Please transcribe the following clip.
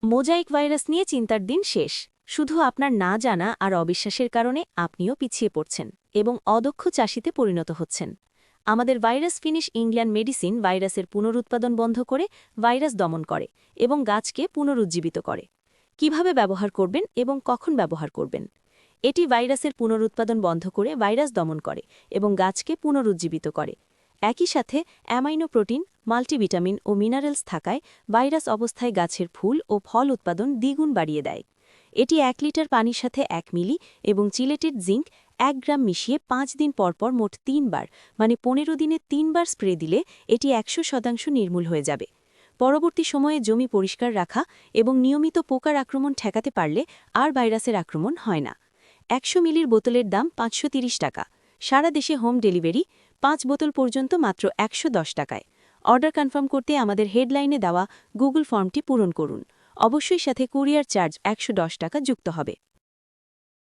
Mosaic virus নিয়ে চিন্তার দিন শেষ। শুধু আপনার না জানা আর অবিশ্বাসের কারণে আপনিও পিছিয়ে পড়ছেন এবং অদক্ষ চাষিতে পরিণত হচ্ছেন। আমাদের ভাইরাস ফিনিশ ইংল্যান্ড মেডিসিন ভাইরাসের পুনরুৎপাদন বন্ধ করে ভাইরাস দমন করে এবং গাছকে পুনরুজ্জীবিত করে। কিভাবে ব্যবহার করবেন এবং কখন ব্যবহার করবেন? এটি ভাইরাসের পুনরুৎপাদন বন্ধ করে ভাইরাস দমন করে এবং গাছকে পুনরুজ্জীবিত করে। একই সাথে অ্যামাইনো প্রোটিন, মাল্টিভিটামিন ও মিনারেলস থাকায় ভাইরাস অবস্থায় গাছের ফুল ও ফল উৎপাদন দ্বিগুণ বাড়িয়ে দেয়। এটি ১ লিটার পানির সাথে ১ মিলি এবং চিলেটেড জিঙ্ক ১ গ্রাম মিশিয়ে ৫ দিন পরপর মোট ৩ বার মানে ১৫ দিনে ৩ বার স্প্রে দিলে এটি ১০০% নির্মূল হয়ে যাবে। পরবর্তী সময়ে জমি পরিষ্কার রাখা এবং নিয়মিত পোকার আক্রমণ ঠেকাতে পারলে আর ভাইরাসের আক্রমণ হয় না। ১০০ মিলির বোতলের দাম ৫৩০ টাকা। সারা দেশে হোম ডেলিভারি, ৫ বোতল পর্যন্ত মাত্র ১১০ টাকায়। অর্ডার কনফার্ম করতে আমাদের হেডলাইনে দেওয়া গুগল ফর্মটি পূরণ করুন। অবশ্যই সাথে কুরিয়ার চার্জ ১১০ টাকা যুক্ত হবে।